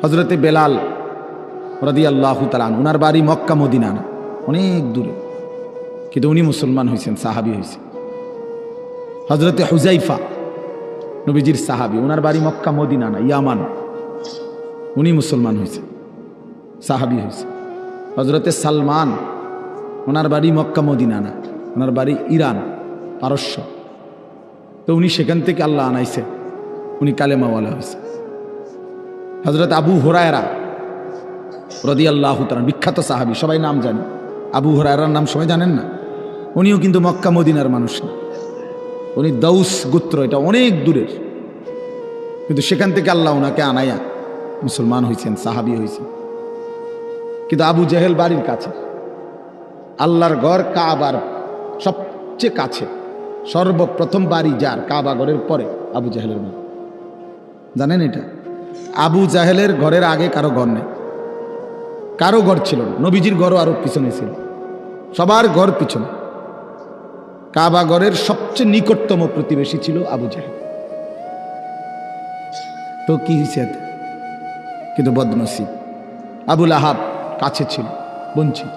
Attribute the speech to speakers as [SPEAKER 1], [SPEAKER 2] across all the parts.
[SPEAKER 1] হজরতে বেলাল রাদিয়াল্লাহু তাআলা আনহু, ওনার বাড়ি মক্কা মদিনা না, অনেক দূরে, কিন্তু উনি মুসলমান হয়েছেন, সাহাবী হয়েছেন। হজরতে হুজাইফা নবীজির সাহাবী, ওনার বাড়ি মক্কা মদিনা না, ইয়ামান, উনি মুসলমান হয়েছেন, সাহাবী হয়েছে। হজরতে সালমান, ওনার বাড়ি মক্কা মদিনা না, ওনার বাড়ি ইরান, পারস্য। তো উনি সেখান থেকে আল্লাহ আনাইছে, উনি কালেমাওয়ালা হয়েছে। হজরত আবু হুরায়রা রাদিয়াল্লাহু তাআলা, বিখ্যাত সাহাবী, সবাই নাম জানে। আবু হুরায়রার নাম সবাই জানেন না? উনিও কিন্তু মক্কা মদিনার মানুষ না, উনি দাউস গোত্র, এটা অনেক দূরের, কিন্তু সেখান থেকে আল্লাহ ওনাকে আনাইয়া মুসলমান হয়েছেন, সাহাবী হয়েছেন। কিন্তু আবু জেহেল বাড়ির কাছে, আল্লাহর ঘর কাবার সবচেয়ে কাছে, সর্বপ্রথম বাড়ি যার কাবা ঘরের পরে আবু জেহেলের বাড়ি। জানেন এটা? আবু জাহেলের ঘরের আগে কারো ঘর নেই, কারো ঘর ছিল না, নবীজির ঘরও আরো পিছনে ছিল, সবার ঘর পিছনে। কাবা ঘরের সবচেয়ে নিকটতম প্রতিবেশী ছিল আবু জাহেল। তো কি হয়েছে? কিন্তু বদনসিব, আবুল আহাব কাছে ছিল, বঞ্চিত।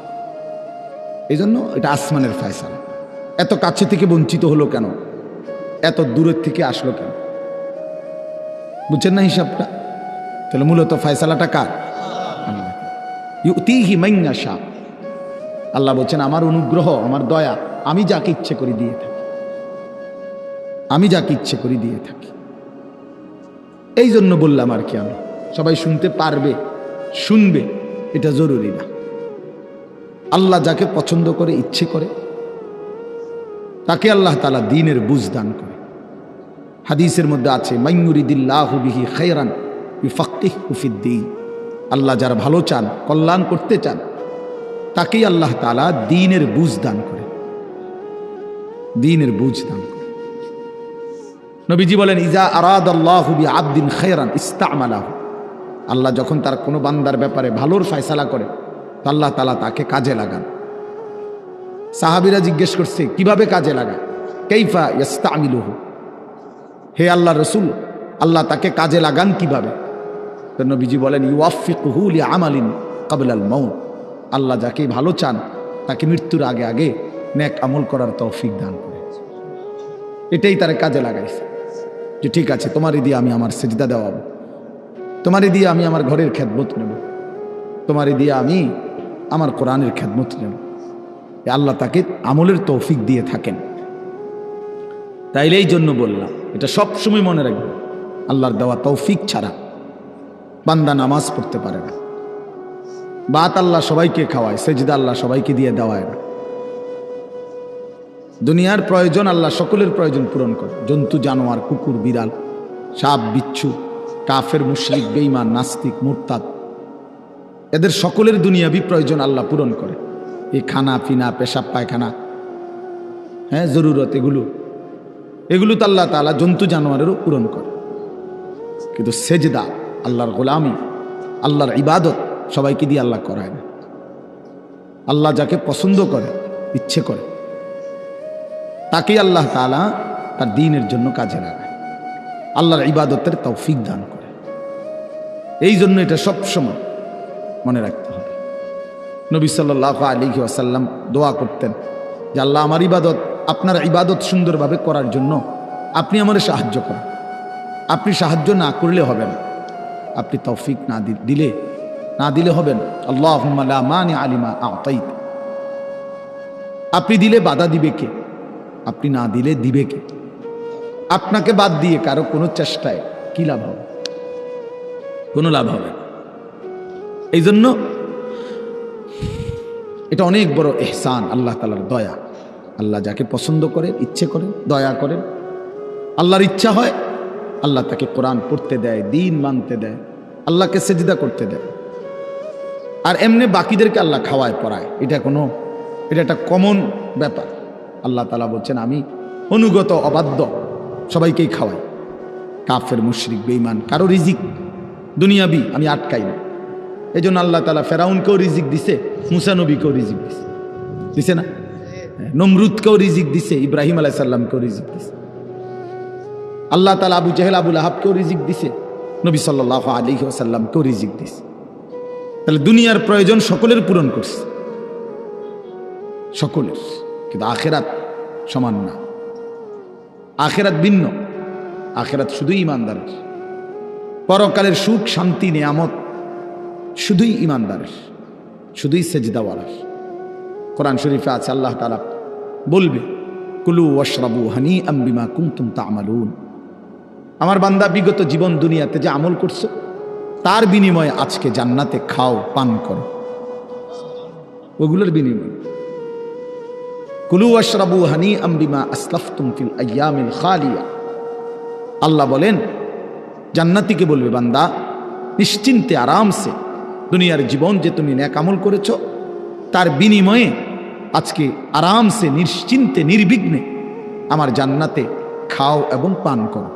[SPEAKER 1] এই জন্য এটা আসমানের ফয়সালা। এত কাছে থেকে বঞ্চিত হলো কেন? এত দূরের থেকে আসলো কেন? বুঝছেন না হিসাবটা? তাহলে মূলত ফয়সালাটা কার? ইউতিহি মান ইয়াশা। আল্লাহ বলছেন আমার অনুগ্রহ, আমার দয়া, আমি যাকে ইচ্ছে করে দিয়ে থাকি, আমি যাকে ইচ্ছে করে দিয়ে থাকি। এই জন্য বললাম আর কি, আমি সবাই শুনতে পারবে, শুনবে, এটা জরুরি না। আল্লাহ যাকে পছন্দ করে, ইচ্ছে করে, তাকে আল্লাহ তাআলা দ্বীনের বুঝ দান করে। হাদিসের মধ্যে আছে, মান ইউরিদিল্লাহু বিহি খায়রান ইউফাক্কিহু ফিদ্দীন। আল্লাহ যার ভালো চান, কল্যাণ করতে চান, তাকেই আল্লাহ তাআলা দ্বীনের বুঝ দান করে, দ্বীনের বুঝ দান করে। নবীজি বলেন, ইজা আরাদাল্লাহু বিআবদিন খায়রান ইস্তামালাহু। আল্লাহ যখন তার কোনো বান্দার ব্যাপারে ভালোর ফয়সালা করে, আল্লাহ তাআলা তাকে কাজে লাগান। সাহাবীরা জিজ্ঞেস করছে, কিভাবে কাজে লাগায়? কাইফা ইস্তামিলুহু, হে আল্লাহর রাসূল, আল্লাহ তাকে কাজে লাগান কিভাবে? তো নবীজি বলেন, ইউওয়াফিকুহু লিআমালিন ক্বাবলাল মাউত। আল্লাহ যাকে ভালো চান, তাকে মৃত্যুর আগে আগে নেক আমল করার তৌফিক দান করে। এটাই তার কাজে লাগাইছে, যে ঠিক আছে, তোমারই দিয়ে আমি আমার সিজদা দেওয়াবো, তোমারই দিয়ে আমি আমার ঘরের খেদমত নেব, তোমারই দিয়ে আমি আমার কোরআনের খেদমত নেব। আল্লাহ তাকে আমলের তৌফিক দিয়ে থাকেন। তাইলে এই জন্য বললাম, এটা সবসময় মনে রাখবে, আল্লাহর দেওয়া তৌফিক ছাড়া বান্দা নামাজ পড়তে পারে না। বাত আল্লাহ সবাইকে খাওয়ায়, সেজদা আল্লাহ সবাইকে দিয়ে দেওয়ায় না। দুনিয়ার প্রয়োজন আল্লাহ সকলের প্রয়োজন পূরণ করে, জন্তু জানোয়ার, কুকুর বিড়াল, সাপ বিচ্ছু, কাফের মুশরিক বেঈমান নাস্তিক মুরতাদ, এদের সকলের দুনিয়াবি প্রয়োজন আল্লাহ পূরণ করে। এই খানা পিনা, পেশাব পায়খানা, হ্যাঁ, জরুরত, এগুলো তো আল্লাহ তাআলা জন্তু জানোয়ারেরও পূরণ করে। কিন্তু সেজদা, আল্লাহর গোলামি, আল্লাহর ইবাদত সবাইকে দিয়ে আল্লাহ করায় না। আল্লাহ যাকে পছন্দ করে, ইচ্ছে করে, তাকেই আল্লাহ তাআলা তার দ্বীনের জন্য কাজে লাগায়, আল্লাহর ইবাদতের তৌফিক দান করে। এই জন্য এটা সবসময় মনে রাখতে হবে। নবী সাল্লাল্লাহু আলাইহি ওয়াসাল্লাম দোয়া করতেন যে আল্লাহ, আমার ইবাদত, আপনার ইবাদত সুন্দরভাবে করার জন্য আপনি আমারে সাহায্য করেন। আপনি সাহায্য না করলে হবে না, আপনি তৌফিক না দিলে হবে না। আল্লাহুম্মা লা মানিআ লিমা আ'তাইত। আপনি দিলে বাধা দিবে কে? আপনি না দিলে দিবে কে? আপনাকে বাদ দিয়ে কারো কোনো চেষ্টায় কি লাভ হবে? কোনো লাভ হবে না। এই জন্য এটা অনেক বড় ইহসান, আল্লাহ তাআলার দয়া। আল্লাহ যাকে পছন্দ করে, ইচ্ছে করে, দয়া করেন, আল্লাহর ইচ্ছা হয়, আল্লাহ তাকে কোরআন পড়তে দেয়, দ্বীন মানতে দেয়, আল্লাহকে সেজদা করতে দেয়। আর এমনি বাকিদেরকে আল্লাহ খাওয়ায় পড়ায়, এটা একটা কমন ব্যাপার। আল্লাহ তাআলা বলছেন, আমি অনুগত অবাধ্য সবাইকেই খাওয়াই, কাফের মুশরিক বেঈমান কারো রিজিক দুনিয়াবি আমি আটকাই না। এই জন্য আল্লাহ তাআলা ফেরাউনকেও রিজিক দিছে, মুসা নবীকেও রিজিক দিছে না? নমরুদকেও রিজিক দিছে, ইব্রাহিম আলাইহিস সালামকেও রিজিক দিছে। আল্লাহ তাআলা আবু জেহেল, আবুল আহাবকেও রিজিক দিছে, নবী সাল্লাল্লাহু আলাইহি ওয়াসাল্লামকেও রিজিক দিস। তাহলে দুনিয়ার প্রয়োজন সকলের পূরণ করছে, সকলের। কিন্তু আখেরাত সমান না, আখেরাত ভিন্ন। আখেরাত শুধুই ইমানদারের। পরকালের সুখ শান্তি নিয়ামত শুধুই ইমানদারের, শুধুই সেজদাওয়ালার। কোরআন শরীফে আছে আল্লাহ তাআলা বলবে, কুলু ওয়াশরাবু হানিআম বিমা কুনতুম তা'মালুন। আমার বান্দা বিগত জীবন দুনিয়াতে যে আমল করছো তার বিনিময়ে আজকে জান্নাতে খাও, পান করো, ওগুলোর বিনিময়ে। কুলু ওয়াশরাবু হানিআম বিমা আসলাফতুম ফিল আইয়ামিল খালিয়া। আল্লাহ বলেন, জান্নাতীকে বলবে, বান্দা নিশ্চিন্তে আরামসে দুনিয়ার জীবন যে তুমি নেক আমল করেছো তার বিনিময়ে আজকে আরামসে নিশ্চিন্তে নির্বিঘ্নে আমার জান্নাতে খাও এবং পান করো।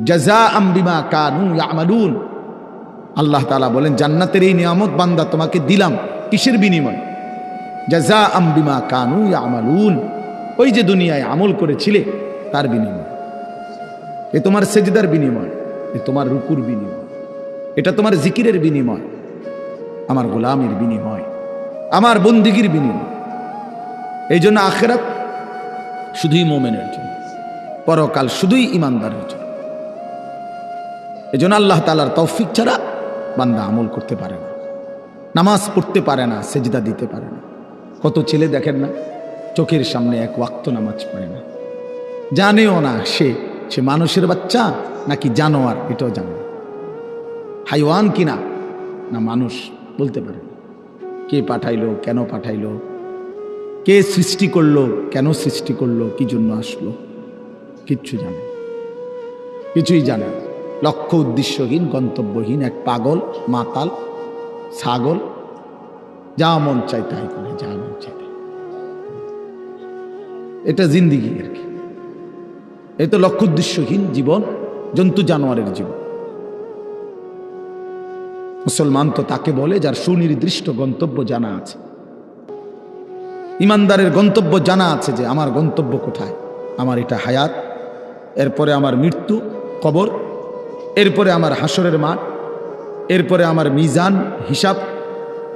[SPEAKER 1] জাযাআম বিমা কানু ইয়ামালুন। আল্লাহ তাআলা বলেন, জান্নাতের এই নিয়ামত বান্দা তোমাকে দিলাম কিসের বিনিময়ে? জাযাআম বিমা কানু ইয়ামালুন। ওই যে দুনিয়ায় আমল করেছিলে তার বিনিময়। এ তোমার সেজদার বিনিময়, এ তোমার রুকুর বিনিময়, এটা তোমার জিকিরের বিনিময়, আমার গোলামের বিনিময়, আমার বন্দিগির বিনিময়। এই জন্য আখিরাত শুধুই মুমিনের জন্য, পরকাল শুধুই ইমানদারের জন্য। এই জন্য আল্লাহ তাআলার তৌফিক ছাড়া বান্দা আমল করতে পারে না, নামাজ পড়তে পারে না, সেজদা দিতে পারে না। কত ছেলে দেখেন না, চোখের সামনে এক ওয়াক্ত নামাজ পড়ে না, জানেও না সে মানুষের বাচ্চা নাকি জানোয়ার, এটাও জানে না। হাইওয়ান কিনা না মানুষ বলতে পারে না। কে পাঠাইলো, কেন পাঠাইলো, কে সৃষ্টি করলো, কেন সৃষ্টি করলো, কি জন্য আসলো, কিচ্ছু জানে, কিছুই জানে না। লক্ষ্য উদ্দেশ্যহীন, গন্তব্যহীন এক পাগল, মাতাল, ছাগল, যা মন চাই তাই করে, যা মন চাই তাই। এটা জিন্দিগি আর কি। এই তো লক্ষ্য উদ্দেশ্যহীন জীবন, জন্তু জানোয়ারের জীবন। মুসলমান তো তাকে বলে যার সুনির্দিষ্ট গন্তব্য জানা আছে। ইমানদারের গন্তব্য জানা আছে যে আমার গন্তব্য কোথায়, আমার এটা হায়াত, এরপরে আমার মৃত্যু, কবর, এরপরে আমার হাসরের মাঠ, এরপরে আমার মিজান হিসাব,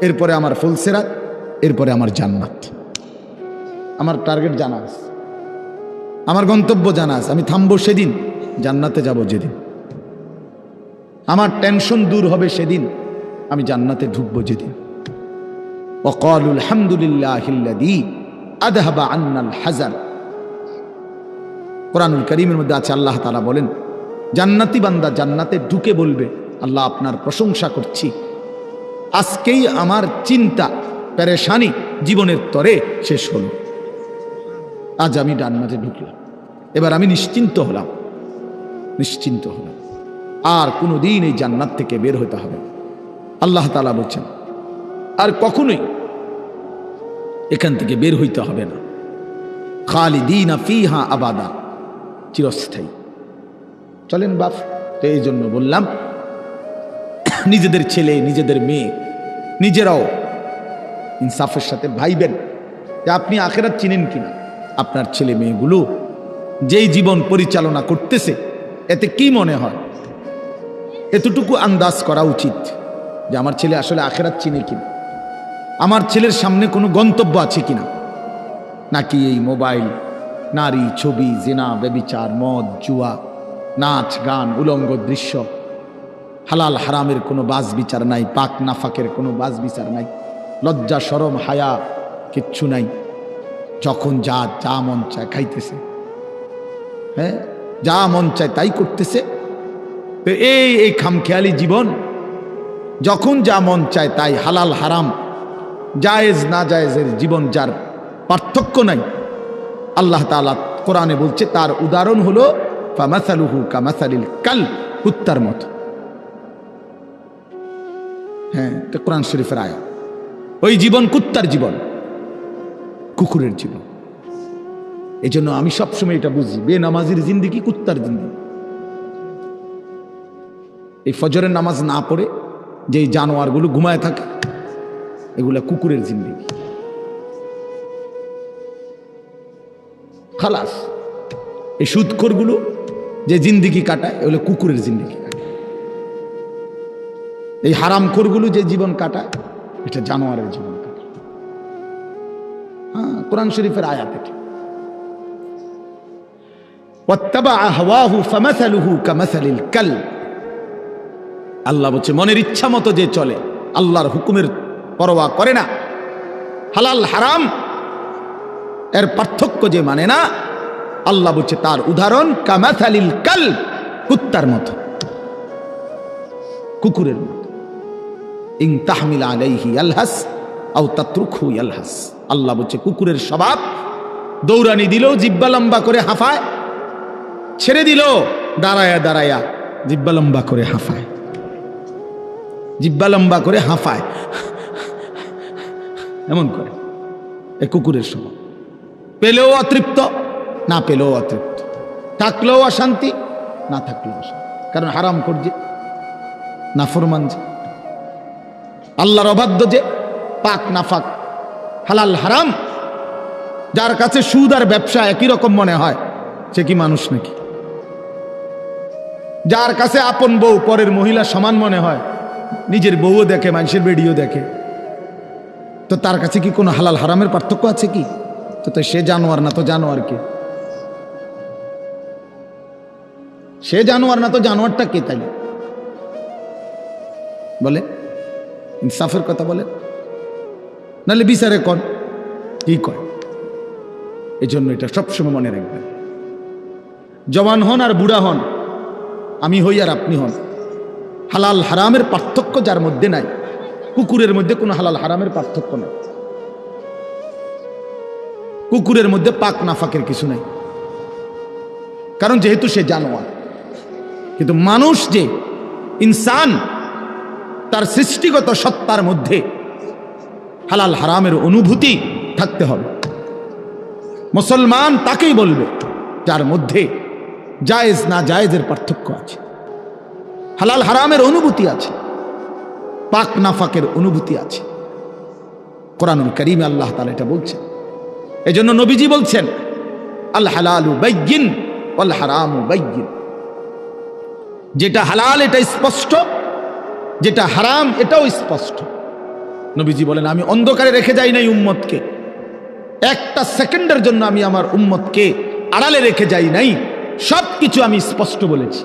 [SPEAKER 1] এরপরে আমার ফুলসেরাত, এরপরে আমার জান্নাত। আমার টার্গেট জানা আছে, আমার গন্তব্য জানা আছে। আমি থামবো সেদিন, জান্নাতে যাব যেদিন। আমার টেনশন দূর হবে সেদিন, আমি জান্নাতে ঢুকবো যেদিন। ওয়াকালুল হামদুলিল্লাহিল্লাযী আযহাবা আন্নাল হাযান। কোরআনুল কারীমের মধ্যে আছে, আল্লাহ তাআলা বলেন, জান্নাতি বান্দা জান্নাতে ঢুকে বলবে, আল্লাহ আপনার প্রশংসা করছি, আজকেই আমার চিন্তা পেরেশানি জীবনের তরে শেষ হলো। আজ আমি জান্নাতে ঢুকলাম, এবার আমি নিশ্চিন্ত হলাম, নিশ্চিন্ত হলাম। আর কোনোদিন এই জান্নাত থেকে বের হতে হবে না। আল্লাহ তাআলা বলছেন, আর কখনোই এখান থেকে বের হইতে হবে না। খালিদিনা ফিহা আবাদা, চিরস্থায়ী। চলেন বাপ, তো এই জন্য বললাম, নিজেদের ছেলে, নিজেদের মেয়ে, নিজেরাও ইনসাফের সাথে ভাইবেন যে আপনি আখিরাত চিনেন কিনা। আপনার ছেলে মেয়েগুলো যেই জীবন পরিচালনা করতেছে, এতে কি মনে হয়? এতটুকু আন্দাজ করা উচিত যে আমার ছেলে আসলে আখিরাত চিনে কিনা, আমার ছেলের সামনে কোনো গন্তব্য আছে কিনা, নাকি এই মোবাইল, নারী, ছবি, জিনা, ব্যভিচার, মদ, জুয়া, নাচ, গান, উলঙ্গ দৃশ্য, হালাল হারামের কোনো বাজ বিচার নাই, পাক নাফাকের কোনো বাজ বিচার নাই, লজ্জা শরম হায়া কিচ্ছু নাই। যখন যা যা মন চায় খাইতেছে, হ্যাঁ, যা মন চায় তাই করতেছে। তো এই খামখেয়ালি জীবন, যখন যা মন চায় তাই, হালাল হারাম, জায়েজ না জায়েজের জীবন, যার পার্থক্য নাই। আল্লাহ তাআলা কোরআনে বলছে, তার উদাহরণ হলো ফামাসালুহু কামাসালিল কালব, কুত্তার মতো। হ্যাঁ, এটা কোরআন শরীফের আয়াত। ওই জীবন কুত্তার জীবন, কুকুরের জীবন। এই জন্য আমি সবসময় এটা বুঝি, বেনামাজির জিন্দেগি কুত্তার জিন্দেগি। এই ফজরের নামাজ না পড়ে যেই জানোয়ারগুলো ঘুমায় থাকে, এগুলা কুকুরের জিন্দেগি। খালাস। এই সুদখোরগুলো যে জিন্দিগি কাটায় এগুলো কুকুরের জিন্দিগি কাটায়। এই হারামখোরগুলো যে জীবন কাটায় এটা জানোয়ারের জীবন কাটায়। হ্যাঁ, কোরআন শরীফের আয়াত এটা। ওয়াত্তাবাআ হাওয়াহু ফামাসালুহু কামাসালিল কালব। আল্লাহ বলছে মনের ইচ্ছা মতো যে চলে, আল্লাহর হুকুমের পরোয়া করে না, হালাল হারাম এর পার্থক্য যে মানে না, আল্লাহ বলছে তার উদাহরণ কামাসালিল কালব, কুত্তার মতো, কুকুরের মতো। ইন তাহমিল আলাইহি ইয়ালহাস আও তাতরুকহু ইয়ালহাস। আল্লাহ বলছে কুকুরের স্বভাব, দৌড়ানি দিল জিহ্বা লম্বা করে হাঁফায়, ছেড়ে দিল দাঁড়ায়া দাঁড়ায়া জিহ্বা লম্বা করে হাঁফায়, জিহ্বা লম্বা করে হাঁফায়, এমন করে। এ কুকুরের স্বভাব। পেলেও অতৃপ্ত, না পেলেও অতৃপ্ত, থাকলেও অশান্তি, না থাকলেও অশান্তি। কারণ হারাম করছে, নাফরমান যে, আল্লাহর অবাধ্য যে, পাক নাফাক, হালাল হারাম, যার কাছে সুদ আর ব্যবসা একই রকম মনে হয় সে কি মানুষ নাকি? যার কাছে আপন বউ পরের মহিলা সমান মনে হয়, নিজের বউও দেখে, মানুষের বেডিও দেখে, তো তার কাছে কি কোনো হালাল হারামের পার্থক্য আছে কি? তো সে জানোয়ার না তো জানোয়ার কে? সে জানোয়ার না তো জানোয়ারটা কে? তাইলে বলে ইনসাফের কথা বলে, নাহলে বিচারে কন কি কয়। এই জন্য এটা সবসময় মনে রাখবেন, জওয়ান হন আর বুড়া হন, আমি হই আর আপনি হন, হালাল হারামের পার্থক্য যার মধ্যে নাই, কুকুরের মধ্যে কোনো হালাল হারামের পার্থক্য নাই, কুকুরের মধ্যে পাক নাফাকের কিছু নাই, কারণ যেহেতু সে জানোয়ার। কিন্তু মানুষ যে ইনসান, তার সৃষ্টিগত সত্তার মধ্যে হালাল হারামের অনুভূতি থাকতে হবে। মুসলমান তাকেই বলবে যার মধ্যে জায়েজ না জায়েজের পার্থক্য আছে, হালাল হারামের অনুভূতি আছে, পাক নাফাকের অনুভূতি আছে। কোরআনুল কারীমে আল্লাহ তাআলা এটা বলছেন। এজন্য নবীজি বলছেন আল হালালু বাইয়িন ওয়াল হারামু বাইয়িন। যেটা হালাল এটা স্পষ্ট, যেটা হারাম এটাও স্পষ্ট। নবীজি বলেন আমি অন্ধকারে রেখে যাই নাই উম্মতকে, একটা সেকেন্ডের জন্য আমি আমার উম্মতকে আড়ালে রেখে যাই নাই, সব কিছু আমি স্পষ্ট বলেছি।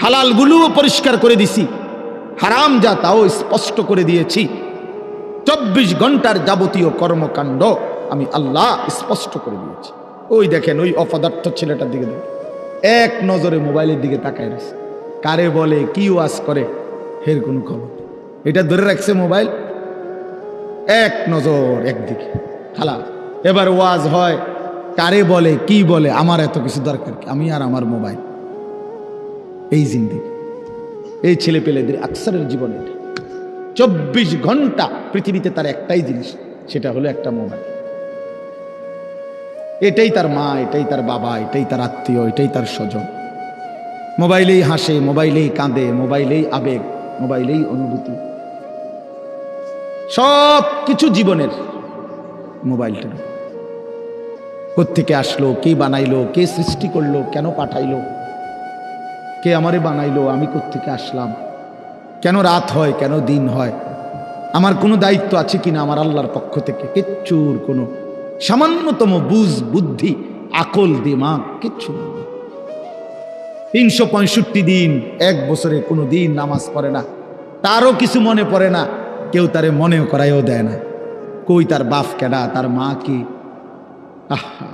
[SPEAKER 1] হালালগুলোও পরিষ্কার করে দিছি, হারাম যা তাও স্পষ্ট করে দিয়েছি। 24 ঘন্টার যাবতীয় কর্মকাণ্ড আমি আল্লাহ স্পষ্ট করে দিয়েছি। ওই দেখেন ওই অপদার্থ ছেলেটার দিকে দেখেন, এক নজরে মোবাইলের দিকে তাকায় রয়েছে, কারে বলে কি ওয়াজ করে এর কোনো খবর। এটা ধরে রাখছে মোবাইল, এক নজর একদিকে খালাস। এবার ওয়াজ হয়, কারে বলে কি বলে, আমার এত কিছু দরকার কি, আমি আর আমার মোবাইল। এই জিন্দেগি, এই ছেলে পেলেদের আকসারের জীবনে 24 ঘন্টা পৃথিবীতে তার একটাই জিনিস, সেটা হলো একটা মোবাইল। এটাই তার মা, এটাই তার বাবা, এটাই তার আত্মীয়, এটাই তার স্বজন। মোবাইলেই হাসে, মোবাইলেই কাঁদে, মোবাইলেই আবেগ, মোবাইলেই অনুভূতি, সব কিছু জীবনের মোবাইলটা। কোত্থেকে আসলো, কে বানাইলো, কে সৃষ্টি করলো, কেন পাঠাইলো, কে আমারে বানাইলো, আমি কোত্থেকে আসলাম, কেন রাত হয়, কেন দিন হয়, আমার কোনো দায়িত্ব আছে কিনা আমার আল্লাহর পক্ষ থেকে, কিচ্ছুর কোনো সামান্যতম বুঝ বুদ্ধি আকল দিমাগ কিচ্ছু নেই। 365 দিন, এক বছরে কোনো দিন নামাজ পড়ে না, তারও কিছু মনে পড়ে না, কেউ তারে মনেও করাইও দেয় না। কই তার বাপ কেডা, তার মা কি, আহা,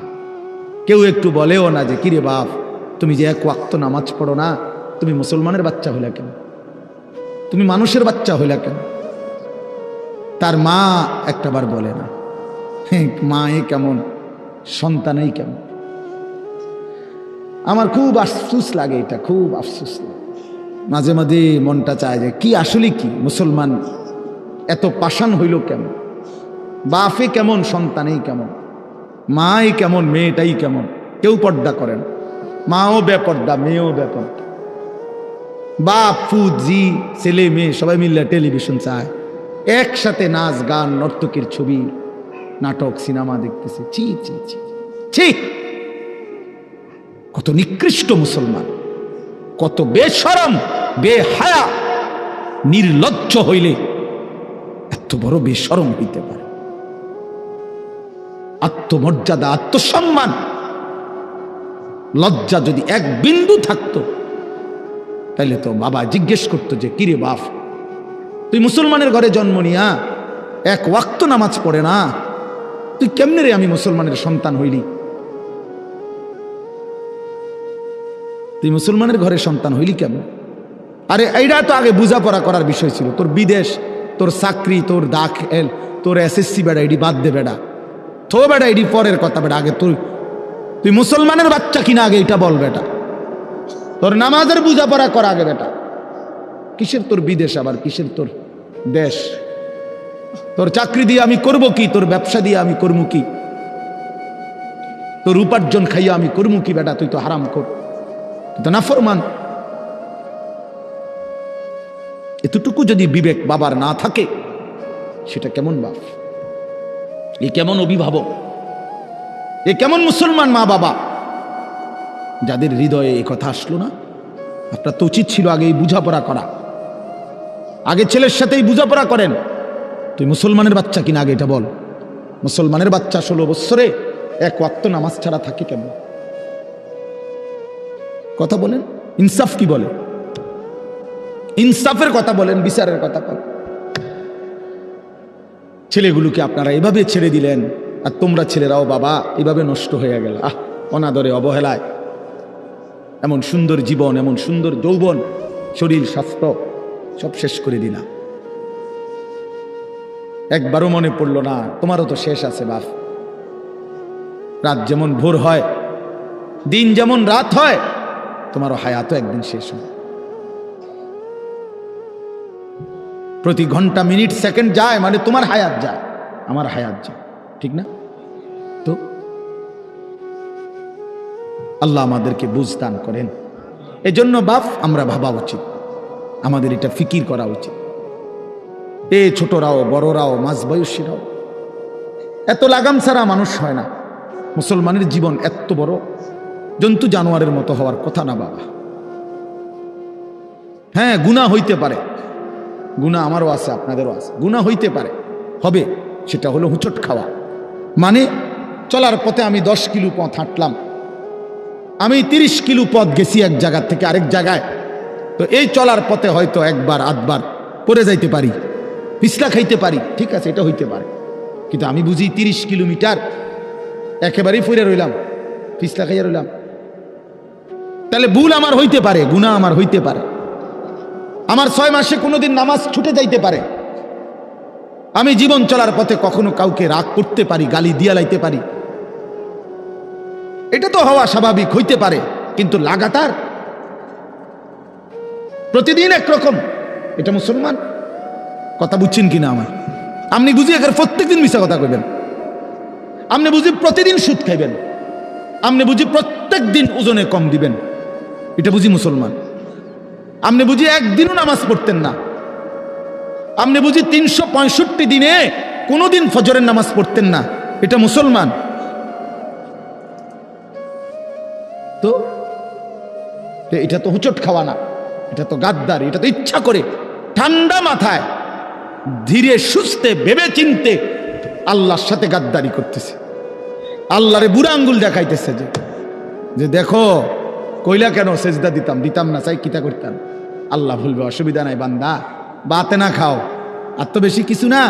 [SPEAKER 1] কেউ একটু বলেও না যে কিরে বাপ তুমি যে এক ওয়াক্ত নামাজ পড়ো না, তুমি মুসলমানের বাচ্চা হইলা কেন, তুমি মানুষের বাচ্চা হইলা কেন। তার মা একটাবার বলে না, মা এ কেমন, সন্তানই কেমন। আমার খুব আফসোস লাগে, এটা খুব আফসোস লাগে। মাঝে মাঝে মনটা চায় যে কি আসলে কি মুসলমান এত পাষাণ হইল কেমন, বাপে কেমন, সন্তানেই কেমন, মাই কেমন, মেয়েটাই কেমন। কেউ পর্দা করেন, মাও বেপর্দা, মেয়েও বেপর্দা, বাপ ফুদ জি ছেলে মেয়ে সবাই মিলে টেলিভিশন চায়, একসাথে নাচ গান নর্তকীর ছবি নাটক সিনেমা দেখতেছে। ছি ছি ছি ছি, কত নিকৃষ্ট মুসলমান, কত বেশরম, বেহায়া, নির্লজ্জ হইলে এত বড় বেশরম হইতে পারে। আত্মমর্যাদা, আত্মসম্মান, লজ্জা যদি এক বিন্দু থাকতো তাইলে তো বাবা জিজ্ঞেস করতো যে কিরে বাপ, তুই মুসলমানের ঘরে জন্ম নিয়া এক ওয়াক্ত নামাজ পড়ে না, তুই কেমনে রে আমি মুসলমানের সন্তান হইলি? তুই মুসলমানের ঘরে সন্তান হইলি কেমন? আরে এইটা তো আগে বুঝাপড়া করার বিষয় ছিল। তোর বিদেশ, তোর চাকরি, তোর দাখিল, তোর এসএসসি বেড়া এডি বাদ দে বেড়া, থো বেড়া এডি পরের কথা বেড়া। আগে তুই মুসলমানের বাচ্চা কিনা আগে এটা বল বেটা। তোর নামাজের বুঝাপড়া কর আগে বেটা। কিসের তোর বিদেশ, আবার কিসের তোর দেশ? তোর চাকরি দিয়ে আমি করব কি? তোর ব্যবসা দিয়ে আমি করবো কি? তোর উপার্জন খাইয়া আমি করবো কি বেটা? তুই তো হারাম কর, তুই তো নাফরমান। এতটুকু যদি বিবেক বাবার না থাকে, সেটা কেমন বাপ? এ কেমন অভিভাবক? এ কেমন মুসলমান মা বাবা যাদের হৃদয়ে এই কথা আসলো না? আপনার তো উচিত ছিল আগে এই বুঝাপড়া করা। আগে ছেলের সাথেই বুঝাপড়া করেন। তুই মুসলমানের বাচ্চা কিনা আগে এটা বল। মুসলমানের বাচ্চা 16 বৎসরে এক ওয়াক্ত নামাজ ছাড়া থাকে কেমন? কথা বলেন, ইনসাফ কি বলে? ইনসাফের কথা বলেন, বিচারের কথা বলেন। ছেলেগুলোকে আপনারা এভাবে ছেড়ে দিলেন, আর তোমরা ছেলেরাও বাবা এভাবে নষ্ট হয়ে গেল। অনাদরে, অবহেলায় এমন সুন্দর জীবন, এমন সুন্দর যৌবন, শরীর, স্বাস্থ্য সব শেষ করে দিলাম। একবারও মনে পড়লো না তোমারও তো শেষ আছে বাপ। রাত যেমন ভোর হয়, দিন যেমন রাত হয়, তোমারও হায়াতও একদিন শেষ হয়। প্রতি ঘন্টা, মিনিট, সেকেন্ড যায় মানে তোমার হায়াত যায়, আমার হায়াত যায়, ঠিক না? তো আল্লাহ আমাদেরকে বুঝ দান করেন। এজন্য বাপ আমরা ভাবা উচিত, আমাদের এটা ফিকির করা উচিত। এ ছোটরাও, বড়রাও, মাঝ বয়সীরাও, এত লাগাম ছাড়া মানুষ হয় না। মুসলমানের জীবন এত বড় জন্তু জানোয়ারের মতো হওয়ার কথা না বাবা। হ্যাঁ, গুনাহ হইতে পারে, গুনাহ আমারও আছে, আপনাদেরও আছে, গুনাহ হইতে পারে, হবে। সেটা হলো হুঁচট খাওয়া। মানে চলার পথে আমি 10 কিলো পথ হাঁটলাম, আমি 30 কিলো পথ গেছি এক জায়গা থেকে আরেক জায়গায়। তো এই চলার পথে হয়তো একবার আধবার পড়ে যাইতে পারি, পিছলা খাইতে পারি, ঠিক আছে, এটা হইতে পারে। কিন্তু আমি বুঝি 30 কিলোমিটার একেবারেই পড়ে রইলাম, পিছলা খাইয়া রইলাম। তাহলে ভুল আমার হইতে পারে, গুনাহ আমার হইতে পারে। আমার 6 মাসে কোনোদিন নামাজ ছুটে যাইতে পারে। আমি জীবন চলার পথে কখনো কাউকে রাগ করতে পারি, গালি দিয়া লাইতে পারি। এটা তো হওয়া স্বাভাবিক, হইতে পারে। কিন্তু লাগাতার প্রতিদিন একরকম, এটা মুসলমান? কথা বুঝছেন কিনা আমার? আপনি বুঝি এখানে প্রত্যেকদিন মিশা কথা কইবেন, আপনি বুঝি প্রতিদিন সুদ খাইবেন, আপনি বুঝি প্রত্যেক দিন ওজনে কম দিবেন, এটা বুঝি মুসলমান? আপনি বুঝি একদিনও নামাজ পড়তেন না, আপনি বুঝি 365 দিনে কোনোদিন ফজরের নামাজ পড়তেন না, এটা মুসলমান? তো এটা তো হুচট খাওয়া না, এটা তো গাদ্দারি, এটা তো ইচ্ছা করে ঠান্ডা মাথায় ধীরে সুস্থে ভেবে চিনতে আল্লাহর সাথে গাদ্দারি করতেছে, আল্লাহরে বুড়া আঙ্গুল দেখাইতেছে যে দেখো কইলা কেন সেজদা দিতাম না, চাই কিতা করতাম। আল্লাহ বলবে অসুবিধা নাই বান্দা, বাতে না খাও, আর তো বেশি কিছু না,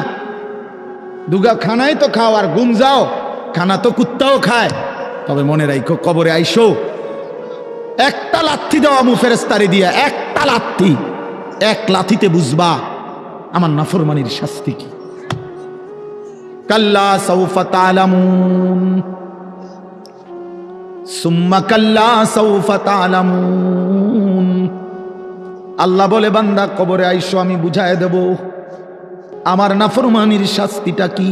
[SPEAKER 1] দুগা খানাই তো খাও আর ঘুম যাও, খানা তো কুত্তাও খায়। তবে মনে রাখো কবরে আইসো, একটা লাথি দেওয়া মু ফেরেস্তারে দিয়া, একটা লাথি, এক লাথিতে বুঝবা আমার নাফরমানির শাস্তি কি। কাল্লা সাউফা তা'লামুন সুম্মা কাল্লা সাউফা তা'লামুন। আল্লাহ বলে বান্দা কবরে আইসো, আমি বুঝায় দেব আমার নাফরমানির শাস্তিটা কি।